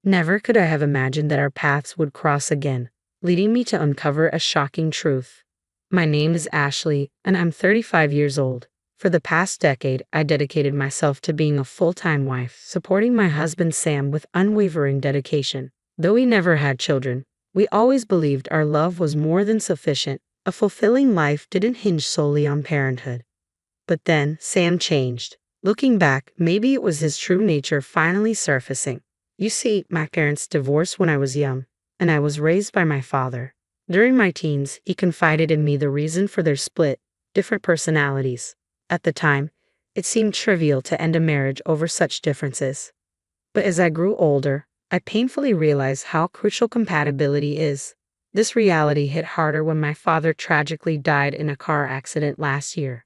Never could I have imagined that our paths would cross again, leading me to uncover a shocking truth. My name is Ashley, and I'm 35 years old. For the past decade, I dedicated myself to being a full-time wife, supporting my husband Sam with unwavering dedication. Though we never had children, we always believed our love was more than sufficient. A fulfilling life didn't hinge solely on parenthood. But then, Sam changed. Looking back, maybe it was his true nature finally surfacing. You see, my parents divorced when I was young, and I was raised by my father. During my teens, he confided in me the reason for their split: different personalities. At the time, it seemed trivial to end a marriage over such differences. But as I grew older, I painfully realized how crucial compatibility is. This reality hit harder when my father tragically died in a car accident last year.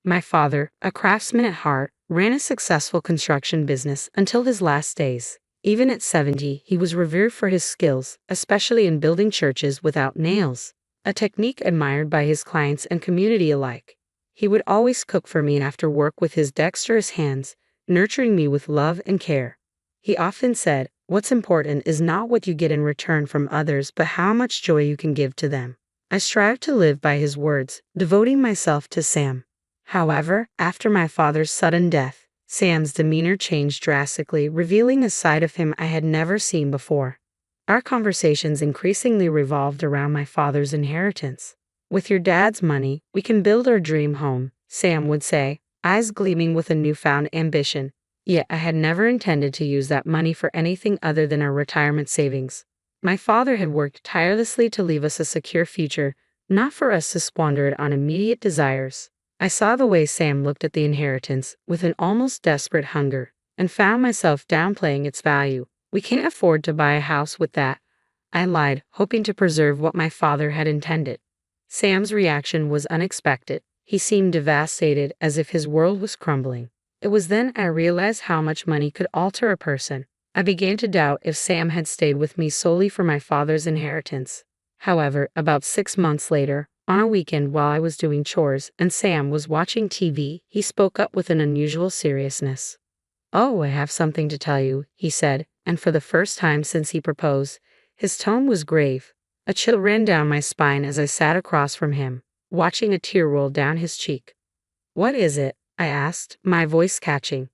My father, a craftsman at heart, ran a successful construction business until his last days. Even at 70, he was revered for his skills, especially in building churches without nails, a technique admired by his clients and community alike. He would always cook for me after work with his dexterous hands, nurturing me with love and care. He often said, "What's important is not what you get in return from others, but how much joy you can give to them." I strived to live by his words, devoting myself to Sam. However, after my father's sudden death, Sam's demeanor changed drastically, revealing a side of him I had never seen before. Our conversations increasingly revolved around my father's inheritance. "With your dad's money, we can build our dream home," Sam would say, eyes gleaming with a newfound ambition. Yet I had never intended to use that money for anything other than our retirement savings. My father had worked tirelessly to leave us a secure future, not for us to squander it on immediate desires. I saw the way Sam looked at the inheritance with an almost desperate hunger, and found myself downplaying its value. "We can't afford to buy a house with that," I lied, hoping to preserve what my father had intended. Sam's reaction was unexpected. He seemed devastated, as if his world was crumbling. It was then I realized how much money could alter a person. I began to doubt if Sam had stayed with me solely for my father's inheritance. However, about 6 months later, on a weekend while I was doing chores and Sam was watching TV, he spoke up with an unusual seriousness. "Oh, I have something to tell you," he said, and for the first time since he proposed, his tone was grave. A chill ran down my spine as I sat across from him, watching a tear roll down his cheek. "What is it?" I asked, my voice catching.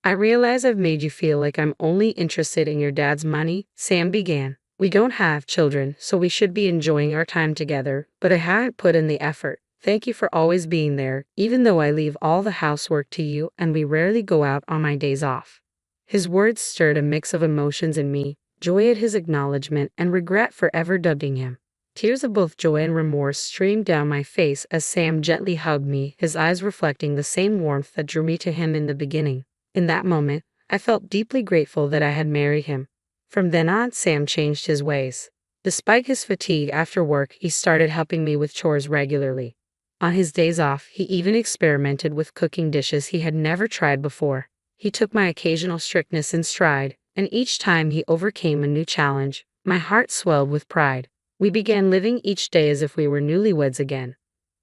"I realize I've made you feel like I'm only interested in your dad's money," Sam began. "We don't have children, so we should be enjoying our time together, but I haven't put in the effort. Thank you for always being there, even though I leave all the housework to you and we rarely go out on my days off." His words stirred a mix of emotions in me, joy at his acknowledgement and regret for ever doubting him. Tears of both joy and remorse streamed down my face as Sam gently hugged me, his eyes reflecting the same warmth that drew me to him in the beginning. In that moment, I felt deeply grateful that I had married him. From then on, Sam changed his ways. Despite his fatigue after work, he started helping me with chores regularly. On his days off, he even experimented with cooking dishes he had never tried before. He took my occasional strictness in stride, and each time he overcame a new challenge, my heart swelled with pride. We began living each day as if we were newlyweds again.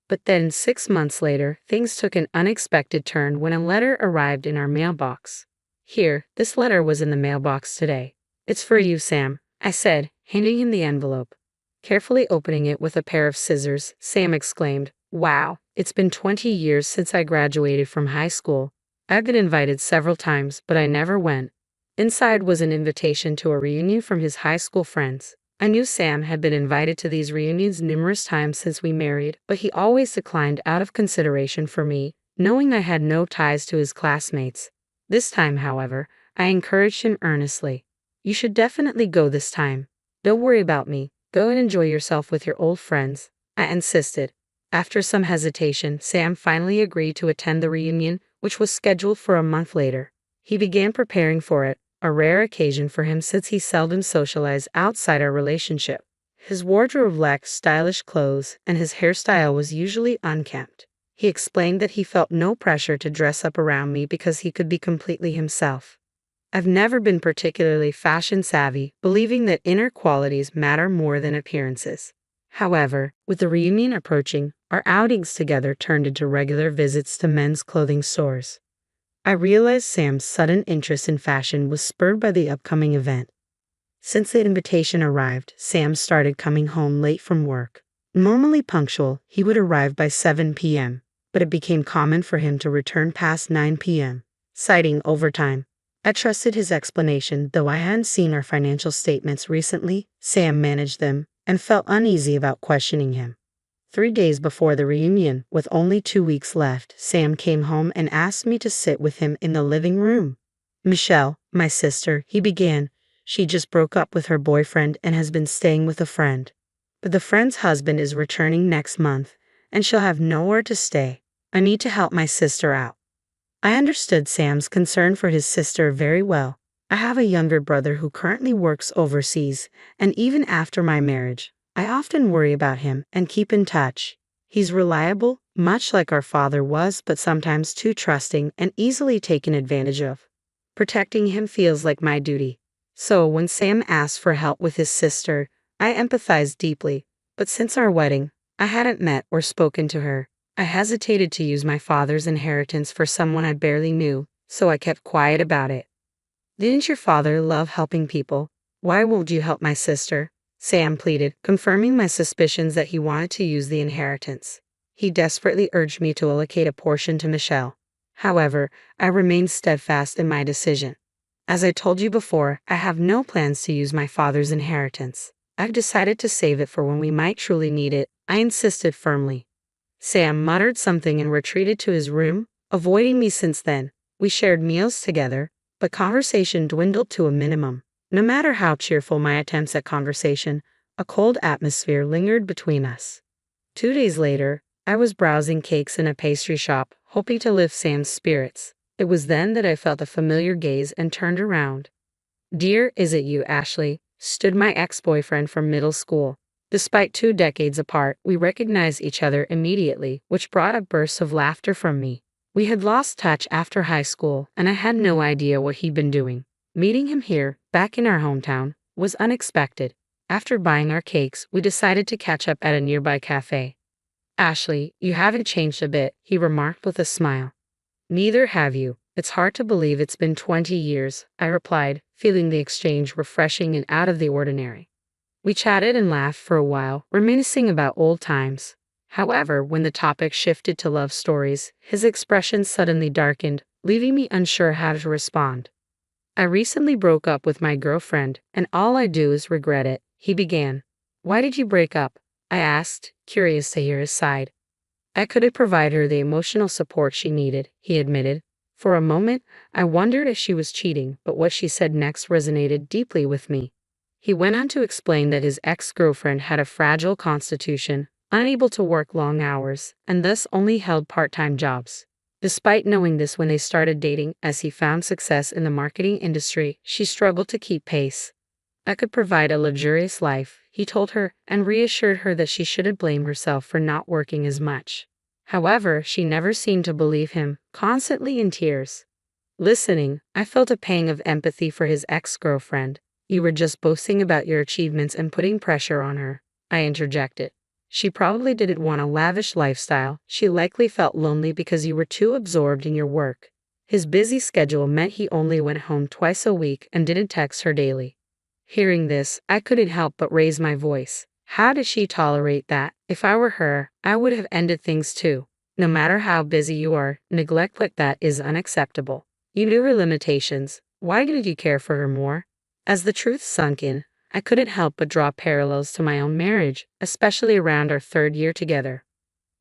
But then, 6 months later, things took an unexpected turn when a letter arrived in our mailbox. "Here, this letter was in the mailbox today. It's for you, Sam," I said, handing him the envelope. Carefully opening it with a pair of scissors, Sam exclaimed, "Wow, it's been 20 years since I graduated from high school. I've been invited several times, but I never went." Inside was an invitation to a reunion from his high school friends. I knew Sam had been invited to these reunions numerous times since we married, but he always declined out of consideration for me, knowing I had no ties to his classmates. This time, however, I encouraged him earnestly. "You should definitely go this time. Don't worry about me. Go and enjoy yourself with your old friends," I insisted. After some hesitation, Sam finally agreed to attend the reunion, which was scheduled for a month later. He began preparing for it, a rare occasion for him since he seldom socialized outside our relationship. His wardrobe lacked stylish clothes, and his hairstyle was usually unkempt. He explained that he felt no pressure to dress up around me because he could be completely himself. I've never been particularly fashion savvy, believing that inner qualities matter more than appearances. However, with the reunion approaching, our outings together turned into regular visits to men's clothing stores. I realized Sam's sudden interest in fashion was spurred by the upcoming event. Since the invitation arrived, Sam started coming home late from work. Normally punctual, he would arrive by 7 p.m., but it became common for him to return past 9 p.m., citing overtime. I trusted his explanation, though I hadn't seen our financial statements recently. Sam managed them and felt uneasy about questioning him. 3 days before the reunion, with only 2 weeks left, Sam came home and asked me to sit with him in the living room. "Michelle, my sister," he began. "She just broke up with her boyfriend and has been staying with a friend. But the friend's husband is returning next month, and she'll have nowhere to stay. I need to help my sister out." I understood Sam's concern for his sister very well. I have a younger brother who currently works overseas, and even after my marriage, I often worry about him and keep in touch. He's reliable, much like our father was, but sometimes too trusting and easily taken advantage of. Protecting him feels like my duty. So when Sam asked for help with his sister, I empathized deeply, but since our wedding, I hadn't met or spoken to her. I hesitated to use my father's inheritance for someone I barely knew, so I kept quiet about it. "Didn't your father love helping people? Why won't you help my sister?" Sam pleaded, confirming my suspicions that he wanted to use the inheritance. He desperately urged me to allocate a portion to Michelle. However, I remained steadfast in my decision. "As I told you before, I have no plans to use my father's inheritance. I've decided to save it for when we might truly need it," I insisted firmly. Sam muttered something and retreated to his room, avoiding me since then. We shared meals together, but conversation dwindled to a minimum. No matter how cheerful my attempts at conversation, a cold atmosphere lingered between us. 2 days later, I was browsing cakes in a pastry shop, hoping to lift Sam's spirits. It was then that I felt a familiar gaze and turned around. "Dear, is it you, Ashley?" stood my ex-boyfriend from middle school. Despite 2 decades apart, we recognized each other immediately, which brought a burst of laughter from me. We had lost touch after high school, and I had no idea what he'd been doing. Meeting him here, back in our hometown, was unexpected. After buying our cakes, we decided to catch up at a nearby cafe. "Ashley, you haven't changed a bit," he remarked with a smile. "Neither have you. It's hard to believe it's been 20 years, I replied, feeling the exchange refreshing and out of the ordinary. We chatted and laughed for a while, reminiscing about old times. However, when the topic shifted to love stories, his expression suddenly darkened, leaving me unsure how to respond. "I recently broke up with my girlfriend, and all I do is regret it," he began. "Why did you break up?" I asked, curious to hear his side. "I couldn't provide her the emotional support she needed," he admitted. For a moment, I wondered if she was cheating, but what she said next resonated deeply with me. He went on to explain that his ex-girlfriend had a fragile constitution, unable to work long hours, and thus only held part-time jobs. Despite knowing this when they started dating, as he found success in the marketing industry, she struggled to keep pace. "I could provide a luxurious life," he told her, and reassured her that she shouldn't blame herself for not working as much. However, she never seemed to believe him, constantly in tears. Listening, I felt a pang of empathy for his ex-girlfriend. "You were just boasting about your achievements and putting pressure on her," I interjected. "She probably didn't want a lavish lifestyle. She likely felt lonely because you were too absorbed in your work." His busy schedule meant he only went home twice a week and didn't text her daily. Hearing this, I couldn't help but raise my voice. How did she tolerate that? If I were her, I would have ended things too. No matter how busy you are, neglect like that is unacceptable. You knew her limitations. Why did you care for her more? As the truth sunk in, I couldn't help but draw parallels to my own marriage, especially around our 3rd year together.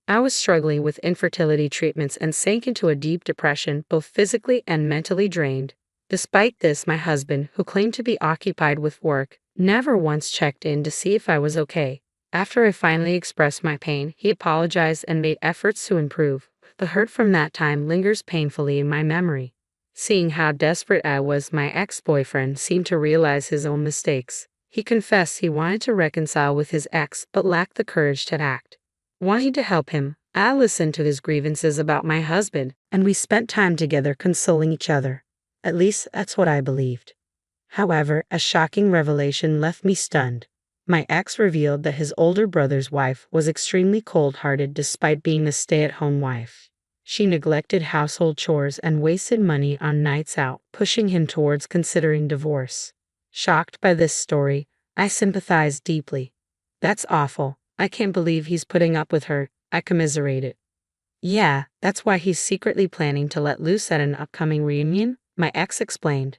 I was struggling with infertility treatments and sank into a deep depression, both physically and mentally drained. Despite this, my husband, who claimed to be occupied with work, never once checked in to see if I was okay. After I finally expressed my pain, he apologized and made efforts to improve. The hurt from that time lingers painfully in my memory. Seeing how desperate I was, my ex-boyfriend seemed to realize his own mistakes. He confessed he wanted to reconcile with his ex but lacked the courage to act. Wanting to help him, I listened to his grievances about my husband, and we spent time together consoling each other. At least that's what I believed. However, a shocking revelation left me stunned. My ex revealed that his older brother's wife was extremely cold-hearted despite being a stay-at-home wife. She neglected household chores and wasted money on nights out, pushing him towards considering divorce. Shocked by this story, I sympathized deeply. That's awful. I can't believe he's putting up with her, I commiserated. Yeah, that's why he's secretly planning to let loose at an upcoming reunion, my ex explained.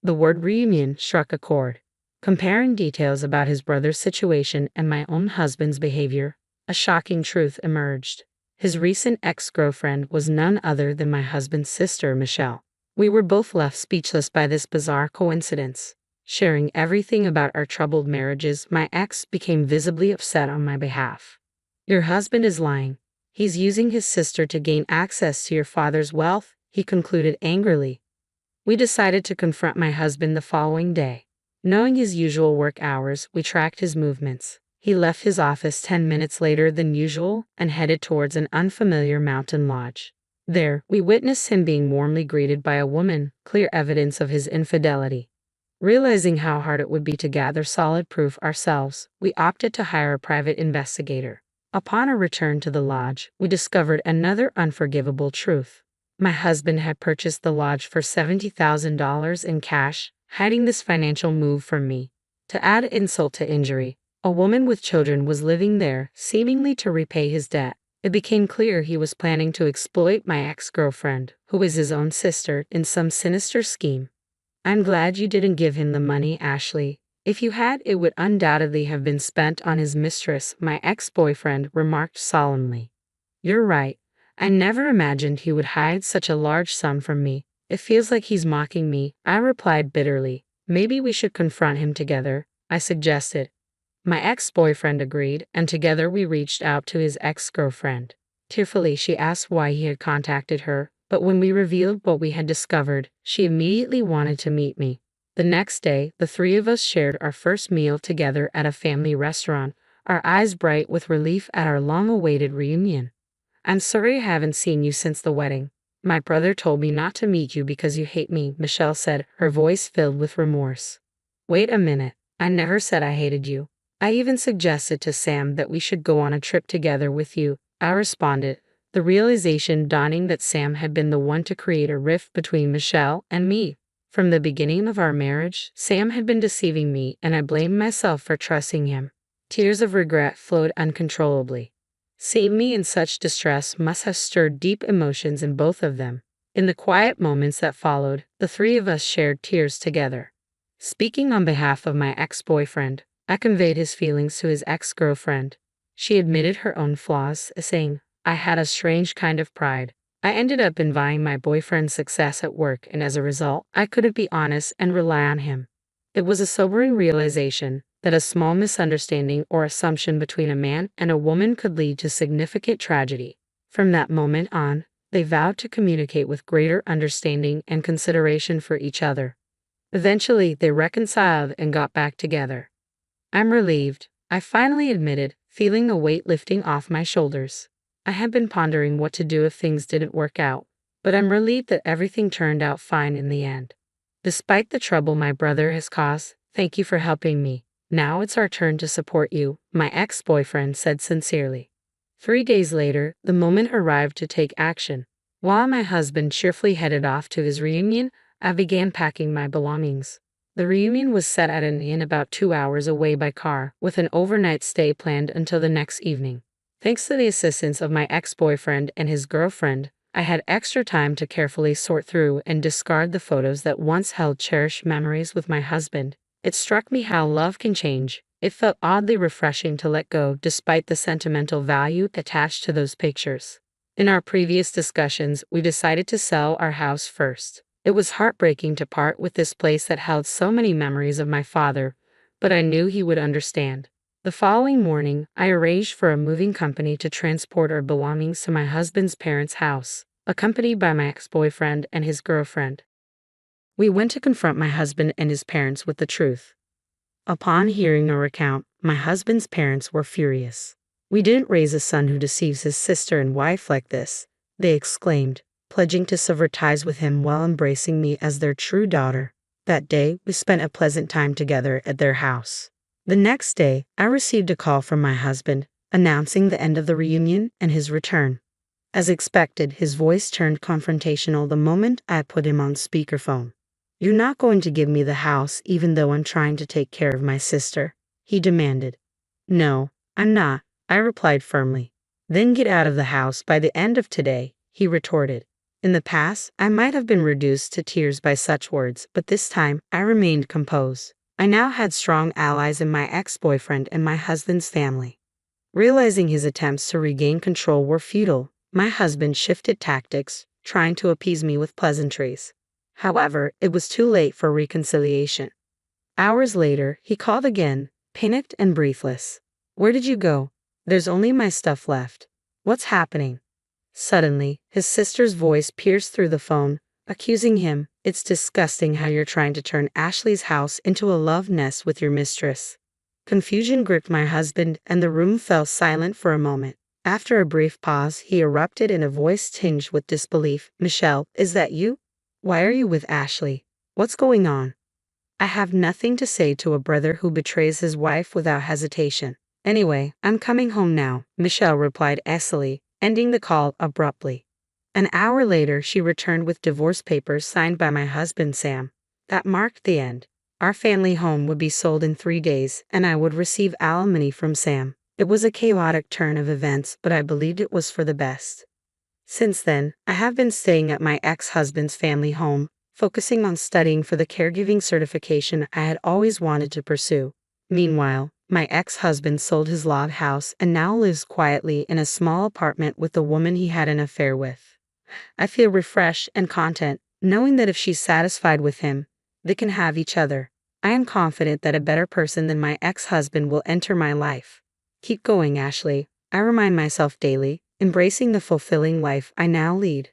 The word reunion struck a chord. Comparing details about his brother's situation and my own husband's behavior, a shocking truth emerged. His recent ex-girlfriend was none other than my husband's sister, Michelle. We were both left speechless by this bizarre coincidence. Sharing everything about our troubled marriages, my ex became visibly upset on my behalf. Your husband is lying. He's using his sister to gain access to your father's wealth, he concluded angrily. We decided to confront my husband the following day. Knowing his usual work hours, we tracked his movements. He left his office 10 minutes later than usual and headed towards an unfamiliar mountain lodge. There, we witnessed him being warmly greeted by a woman, clear evidence of his infidelity. Realizing how hard it would be to gather solid proof ourselves, we opted to hire a private investigator. Upon our return to the lodge, we discovered another unforgivable truth. My husband had purchased the lodge for $70,000 in cash, hiding this financial move from me. To add insult to injury, a woman with children was living there, seemingly to repay his debt. It became clear he was planning to exploit my ex-girlfriend, who is his own sister, in some sinister scheme. I'm glad you didn't give him the money, Ashley. If you had, it would undoubtedly have been spent on his mistress, my ex-boyfriend remarked solemnly. You're right. I never imagined he would hide such a large sum from me. It feels like he's mocking me, I replied bitterly. Maybe we should confront him together, I suggested. My ex-boyfriend agreed, and together we reached out to his ex-girlfriend. Tearfully, she asked why he had contacted her, but when we revealed what we had discovered, she immediately wanted to meet me. The next day, the three of us shared our first meal together at a family restaurant, our eyes bright with relief at our long-awaited reunion. I'm sorry I haven't seen you since the wedding. My brother told me not to meet you because you hate me, Michelle said, her voice filled with remorse. Wait a minute, I never said I hated you. I even suggested to Sam that we should go on a trip together with you, I responded, the realization dawning that Sam had been the one to create a rift between Michelle and me. From the beginning of our marriage, Sam had been deceiving me, and I blamed myself for trusting him. Tears of regret flowed uncontrollably. Seeing me in such distress must have stirred deep emotions in both of them. In the quiet moments that followed, the three of us shared tears together. Speaking on behalf of my ex-boyfriend, I conveyed his feelings to his ex-girlfriend. She admitted her own flaws, saying, I had a strange kind of pride. I ended up envying my boyfriend's success at work, and as a result, I couldn't be honest and rely on him. It was a sobering realization that a small misunderstanding or assumption between a man and a woman could lead to significant tragedy. From that moment on, they vowed to communicate with greater understanding and consideration for each other. Eventually, they reconciled and got back together. I'm relieved, I finally admitted, feeling a weight lifting off my shoulders. I had been pondering what to do if things didn't work out, but I'm relieved that everything turned out fine in the end. Despite the trouble my brother has caused, thank you for helping me. Now it's our turn to support you, my ex-boyfriend said sincerely. 3 days later, the moment arrived to take action. While my husband cheerfully headed off to his reunion, I began packing my belongings. The reunion was set at an inn about 2 hours away by car, with an overnight stay planned until the next evening. Thanks to the assistance of my ex-boyfriend and his girlfriend, I had extra time to carefully sort through and discard the photos that once held cherished memories with my husband. It struck me how love can change. It felt oddly refreshing to let go despite the sentimental value attached to those pictures. In our previous discussions, we decided to sell our house first. It was heartbreaking to part with this place that held so many memories of my father, but I knew he would understand. The following morning, I arranged for a moving company to transport our belongings to my husband's parents' house, accompanied by my ex-boyfriend and his girlfriend. We went to confront my husband and his parents with the truth. Upon hearing our account, my husband's parents were furious. We didn't raise a son who deceives his sister and wife like this, they exclaimed, pledging to sever ties with him while embracing me as their true daughter. That day, we spent a pleasant time together at their house. The next day, I received a call from my husband, announcing the end of the reunion and his return. As expected, his voice turned confrontational the moment I put him on speakerphone. You're not going to give me the house even though I'm trying to take care of my sister, he demanded. No, I'm not, I replied firmly. Then get out of the house by the end of today, he retorted. In the past, I might have been reduced to tears by such words, but this time, I remained composed. I now had strong allies in my ex-boyfriend and my husband's family. Realizing his attempts to regain control were futile, my husband shifted tactics, trying to appease me with pleasantries. However, it was too late for reconciliation. Hours later, he called again, panicked and breathless. Where did you go? There's only my stuff left. What's happening? Suddenly, his sister's voice pierced through the phone, accusing him. It's disgusting how you're trying to turn Ashley's house into a love nest with your mistress. Confusion gripped my husband, and the room fell silent for a moment. After a brief pause, he erupted in a voice tinged with disbelief. Michelle, is that you? Why are you with Ashley? What's going on? I have nothing to say to a brother who betrays his wife without hesitation. Anyway, I'm coming home now, Michelle replied acidly, ending the call abruptly. An hour later, she returned with divorce papers signed by my husband Sam. That marked the end. Our family home would be sold in 3 days, and I would receive alimony from Sam. It was a chaotic turn of events, but I believed it was for the best. Since then, I have been staying at my ex-husband's family home, focusing on studying for the caregiving certification I had always wanted to pursue. Meanwhile, my ex-husband sold his log house and now lives quietly in a small apartment with the woman he had an affair with. I feel refreshed and content, knowing that if she's satisfied with him, they can have each other. I am confident that a better person than my ex-husband will enter my life. Keep going, Ashley, I remind myself daily, embracing the fulfilling life I now lead.